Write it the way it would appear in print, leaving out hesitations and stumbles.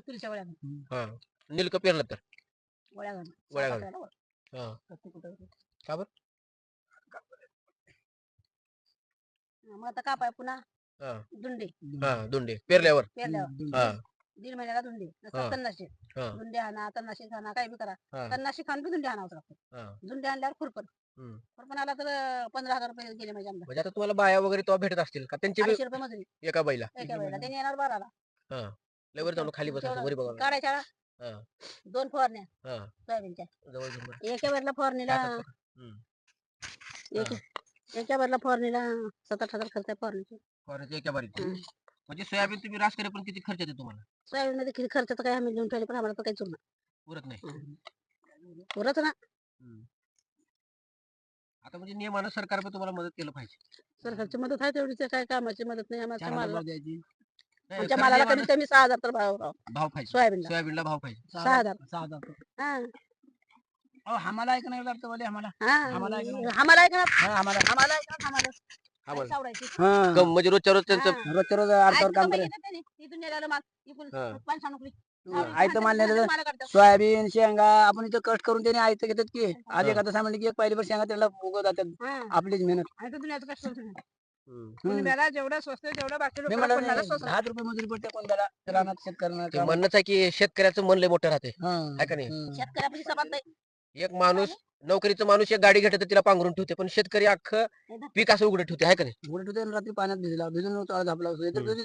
तुरीच्या वळ्या घालून. हा निलक पेरलं तर वळ्या घालून. वळ्या सात घालून. आकड्याला वळ्या. हा प्रत्येक कुठं. का बरं? मग आता कापाय पुन्हा हा दुंडे हा दुंडे पेरल्यावर पेरल्यावर हा दीड महिन्याला दुंडे नसतात हा. तन्नाशे हा दुंडे आणा तन्नाशे खाना काय बी करा हा तन्नाशे खाऊन बी दुंडे आणावं लागतं. हा दुंडे आणल्यावर खुरपण हम्म. खुरपण आला तर 15,000 रुपये गेले माझ्या आमदार. म्हणजे आता तुम्हाला बाया वगैरे तो भेटत असतील का त्यांचे बी 250 रुपये मजुरी एका बाईला एका वेळेला त्यांनी येणार 12ला. हा लवर जाऊन खाली बसायचं वरी बघा काढायच्या हा 2 फवारण्या हा सोयाबीनच्या जवळ घेऊन बरं. एका वेळेला फवारणीला हातात करा. हम्म. एक हा. एका वेळेला फवारणीला 7,000-8,000 खर्च आहे फवारणीचे. फवारायचं एका बारीत हं. म्हणजे सोयाबीन तुम्ही रास करे पण किती खर्च येते तुम्हाला सोयाबीन मध्ये किती खर्च तर काय आम्ही लिहून ठेवले पण आम्हाला तर काही चुरणार पुरत नाही. पुरत ना. हम्म. आता म्हणजे नियमानं सरकार पण तुम्हाला मदत केलं पाहिजे. सरकारची मदत आहे तेवढीच आहे, काय कामाची मदत नाही आम्हाला मालाला. नाही, आमच्या खरं मालाला नियमानं कमीत कमी 6,000 तर भाव भाव. भाव पाहिजे सोयाबीनला सोयाबीनला भाव पाहिजे 6,000. हा आम्हाला ऐक नाही लागतं बोले आम्हाला हा आम्हाला ऐकणार आम्हाला आम्हाला ऐकणार आम्हाला आम्हाला. सावडायची. म्हणजे रोजच्या रोज त्यांचं रोजच्या रोज अडतावर काम ऐकतं करे पाहिजे त्यांनी. इथून नेलेलं माल इकडून हा. पंचावन्न रुपये. आयतं माल नेलं माल काढतात. सोयाबीन शेंगा आपण इथं कष्ट करून त्याने आयतं घेतात की आज हा. एखादा सांगितलं की एक पहिली शेंगा त्याला उगवत जातात हा. आपलीच मेहनत. ऐकतं दुनियाचं कष्ट होतं. हम्म. पुण्याला जेवढं स्वस्त तेवढं बाकी मी लोकांना पुण्याला म्हणलं स्वस्त. 10 रुपये मजुरी पडते कोणत्याला रानात शेतकऱ्यांना ते काम. म्हणणंच आहे की शेतकऱ्याचं मन लय मोठं राहते हा, आहे का नाही हा. शेतकऱ्यापाशी सपाट नाही. एक माणूस नोकरीचा माणूस एक गाडी घेतो तर तिला पांघरून ठेवते पण शेतकरी अख्खं पीक असं उघडं ठेवते आहे का नाही उलट होते आणि रात्री पाण्यात भिजला भिजून झापला हम्म. तुझी